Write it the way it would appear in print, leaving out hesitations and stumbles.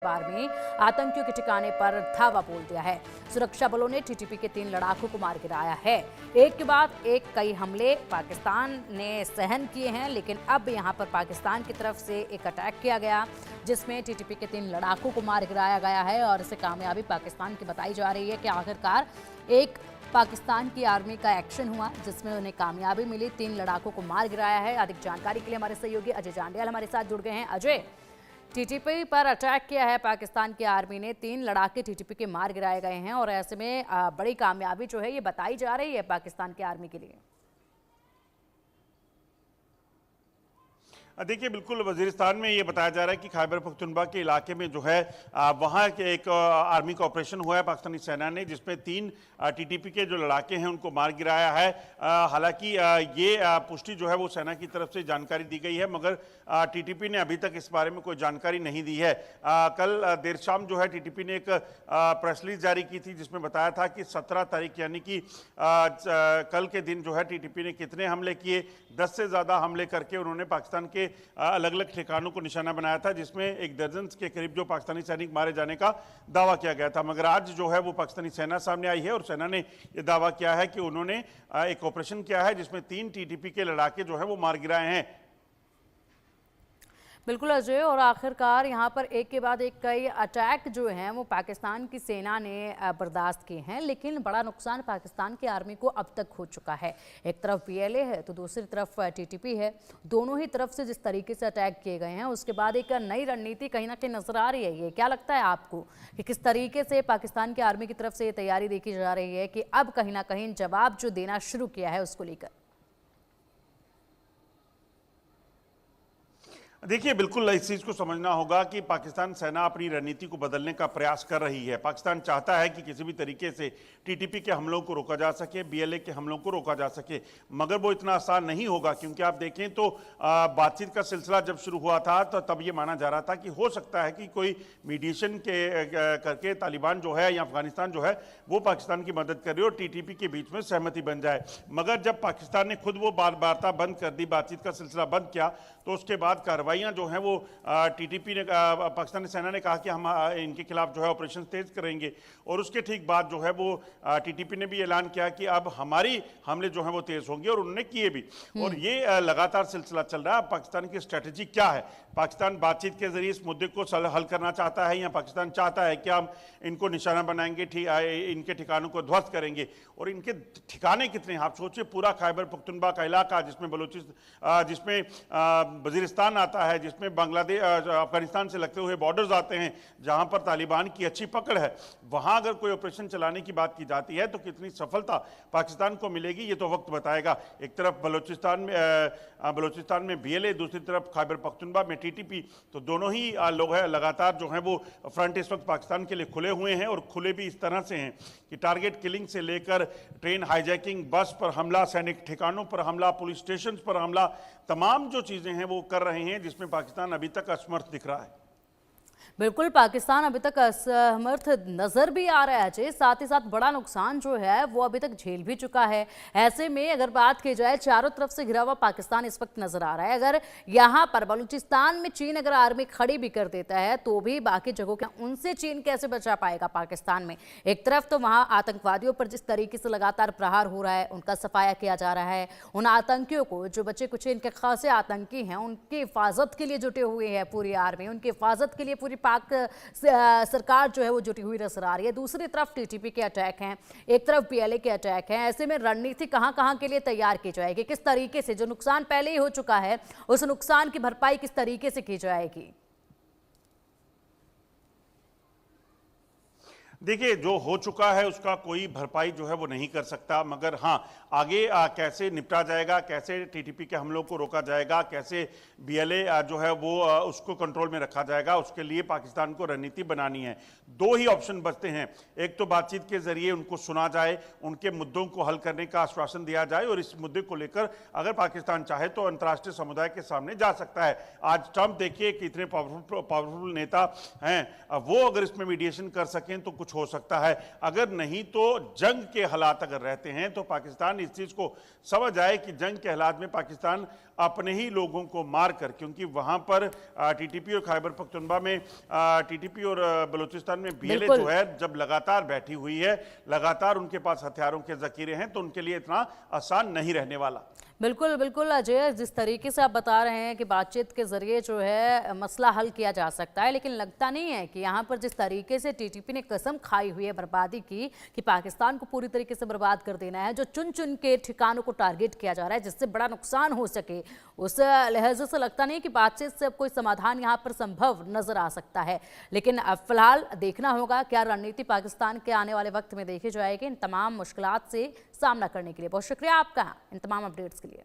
बार में आतंकियों के ठिकाने पर धावा बोल दिया है। सुरक्षा बलों ने टीटीपी के 3 लड़ाकों को मार गिराया है। एक के बाद एक कई हमले पाकिस्तान ने सहन किए हैं, लेकिन अब यहां पर पाकिस्तान की तरफ से एक अटैक किया गया जिसमें टीटीपी के 3 लड़ाकों को मार गिराया गया है और इसे कामयाबी पाकिस्तान की बताई जा रही है कि आखिरकार एक पाकिस्तान की आर्मी का एक्शन हुआ जिसमें उन्हें कामयाबी मिली। 3 लड़ाकों को मार गिराया है। अधिक जानकारी के लिए हमारे सहयोगी अजय जांडियाल हमारे साथ जुड़ गए हैं। अजय, टीटीपी पर अटैक किया है पाकिस्तान की आर्मी ने, 3 लड़ाके टीटीपी के मार गिराए गए हैं और ऐसे में बड़ी कामयाबी जो है ये बताई जा रही है पाकिस्तान की आर्मी के लिए। देखिए, बिल्कुल वजीरिस्तान में ये बताया जा रहा है कि खैबर पख्तूनख्वा के इलाके में जो है वहाँ के एक आर्मी का ऑपरेशन हुआ है पाकिस्तानी सेना ने, जिसमें 3 टीटीपी के जो लड़ाके हैं उनको मार गिराया है। हालांकि ये पुष्टि जो है वो सेना की तरफ से जानकारी दी गई है, मगर टीटीपी ने अभी तक इस बारे में कोई जानकारी नहीं दी है। कल देर शाम जो है टीटीपी ने एक प्रेस रिलीज जारी की थी जिसमें बताया था कि 17 तारीख यानी कि कल के दिन जो है टीटीपी ने कितने हमले किए, 10 से ज़्यादा हमले करके उन्होंने पाकिस्तान के अलग अलग ठिकानों को निशाना बनाया था, जिसमें एक दर्जन के करीब जो पाकिस्तानी सैनिक मारे जाने का दावा किया गया था। मगर आज जो है वो पाकिस्तानी सेना सामने आई है और सेना ने यह दावा किया है कि उन्होंने एक ऑपरेशन किया है जिसमें 3 टीटीपी के लड़ाके जो है वो मार गिराए हैं। बिल्कुल अजय, और आखिरकार यहाँ पर एक के बाद एक कई अटैक जो हैं वो पाकिस्तान की सेना ने बर्दाश्त किए हैं, लेकिन बड़ा नुकसान पाकिस्तान की आर्मी को अब तक हो चुका है। एक तरफ पीएलए है तो दूसरी तरफ टीटीपी है। दोनों ही तरफ से जिस तरीके से अटैक किए गए हैं उसके बाद एक नई रणनीति कहीं ना कहीं नजर आ रही है। ये क्या लगता है आपको कि किस तरीके से पाकिस्तान की आर्मी की तरफ से ये तैयारी देखी जा रही है कि अब कहीं ना कहीं जवाब जो देना शुरू किया है उसको लेकर? देखिए, बिल्कुल इस चीज़ को समझना होगा कि पाकिस्तान सेना अपनी रणनीति को बदलने का प्रयास कर रही है। पाकिस्तान चाहता है कि किसी भी तरीके से टीटीपी के हमलों को रोका जा सके, बीएलए के हमलों को रोका जा सके, मगर वो इतना आसान नहीं होगा, क्योंकि आप देखें तो बातचीत का सिलसिला जब शुरू हुआ था तो तब ये माना जा रहा था कि हो सकता है कि कोई मीडिएशन करके तालिबान जो है या अफगानिस्तान जो है वो पाकिस्तान की मदद करे और टीटीपी के बीच में सहमति बन जाए। मगर जब पाकिस्तान ने खुद वो वार्ता बंद कर दी, बातचीत का सिलसिला बंद किया, तो उसके बाद कार्रवाइयाँ जो हैं वो टीटीपी ने पाकिस्तानी सेना ने कहा कि हम इनके खिलाफ जो है ऑपरेशन तेज करेंगे, और उसके ठीक बाद जो है वो टीटीपी ने भी ऐलान किया कि अब हमारी हमले जो हैं वो तेज होंगे, और उन्होंने किए भी। और ये लगातार सिलसिला चल रहा है। पाकिस्तान की स्ट्रेटजी क्या है? पाकिस्तान बातचीत के जरिए इस मुद्दे को हल करना चाहता है, या पाकिस्तान चाहता है कि हम इनको निशाना बनाएंगे, इनके ठिकानों को ध्वस्त करेंगे? और इनके ठिकाने कितने हैं आप सोचिए। पूरा खैबर पख्तूनख्वा का इलाका, जिसमें वजीरिस्तान आता है, जिसमें बांग्लादेश अफगानिस्तान से लगते हुए बॉर्डर्स आते हैं, जहां पर तालिबान की अच्छी पकड़ है, वहां अगर कोई ऑपरेशन चलाने की बात की जाती है तो कितनी सफलता पाकिस्तान को मिलेगी ये तो वक्त बताएगा। एक तरफ बलोचिस्तान में बीएलए, दूसरी तरफ खैबर पख्तूनख्वा में टीटीपी, तो दोनों ही लोग हैं लगातार जो हैं वो फ्रंट इस वक्त पाकिस्तान के लिए खुले हुए हैं, और खुले भी इस तरह से हैं कि टारगेट किलिंग से लेकर ट्रेन हाईजैकिंग, बस पर हमला, सैनिक ठिकानों पर हमला, पुलिस स्टेशन पर हमला, तमाम जो चीज़ें हैं वो कर रहे हैं, जिसमें पाकिस्तान अभी तक असमर्थ दिख रहा है। बिल्कुल, पाकिस्तान अभी तक असमर्थ नजर भी आ रहा है। साथ ही साथ बड़ा नुकसान जो है वो अभी तक झेल भी चुका है। ऐसे में अगर बात की जाए, चारों तरफ से घिरा हुआ पाकिस्तान इस वक्त नजर आ रहा है। अगर यहाँ पर बलूचिस्तान में चीन अगर आर्मी खड़ी भी कर देता है तो भी बाकी जगहों के उनसे चीन कैसे बचा पाएगा पाकिस्तान में? एक तरफ तो वहाँ आतंकवादियों पर जिस तरीके से लगातार प्रहार हो रहा है, उनका सफाया किया जा रहा है, उन आतंकियों को जो बच्चे कुछ इनके खासे आतंकी हैं उनकी हिफाजत के लिए जुटे हुए हैं पूरी आर्मी, उनकी हिफाजत के लिए पूरी पाक सरकार जो है वो जुटी हुई नजर आ रही है। दूसरी तरफ टीटीपी के अटैक हैं, एक तरफ बीएलए के अटैक हैं। ऐसे में रणनीति कहां के लिए तैयार की जाएगी? किस तरीके से जो नुकसान पहले ही हो चुका है उस नुकसान की भरपाई किस तरीके से की जाएगी? देखिए, जो हो चुका है उसका कोई भरपाई जो है वो नहीं कर सकता, मगर हाँ, आगे कैसे निपटा जाएगा, कैसे टीटीपी के हमलों को रोका जाएगा, कैसे बीएलए जो है वो उसको कंट्रोल में रखा जाएगा, उसके लिए पाकिस्तान को रणनीति बनानी है। 2 ही ऑप्शन बचते हैं। एक तो बातचीत के जरिए उनको सुना जाए, उनके मुद्दों को हल करने का आश्वासन दिया जाए, और इस मुद्दे को लेकर अगर पाकिस्तान चाहे तो अंतर्राष्ट्रीय समुदाय के सामने जा सकता है। आज ट्रंप देखिए कि इतने पावरफुल नेता हैं, वो अगर इसमें मीडिएशन कर सकें तो कुछ कुछ हो सकता है। अगर नहीं तो जंग के हालात अगर रहते हैं तो पाकिस्तान इस चीज को समझ आए कि जंग के हालात में पाकिस्तान अपने ही लोगों को मार कर, क्योंकि वहां पर टीटीपी और खैबर पख्तूनख्वा में टीटीपी और बलूचिस्तान में बीएलए जो है जब लगातार बैठी हुई है, लगातार उनके पास हथियारों के जखीरे हैं, तो उनके लिए इतना आसान नहीं रहने वाला। बिल्कुल बिल्कुल अजय, जिस तरीके से आप बता रहे हैं कि बातचीत के जरिए जो है मसला हल किया जा सकता है, लेकिन लगता नहीं है कि यहाँ पर जिस तरीके से टीटीपी ने कसम खाई हुई है बर्बादी की कि पाकिस्तान को पूरी तरीके से बर्बाद कर देना है, जो चुन चुन के ठिकानों को टारगेट किया जा रहा है जिससे बड़ा नुकसान हो सके, उस लिहाजे से लगता नहीं कि बातचीत से अब कोई समाधान यहाँ पर संभव नजर आ सकता है। लेकिन अब फिलहाल देखना होगा क्या रणनीति पाकिस्तान के आने वाले वक्त में देखी जाएगी इन तमाम मुश्किलात से सामना करने के लिए। बहुत शुक्रिया आपका इन तमाम अपडेट्स के लिए।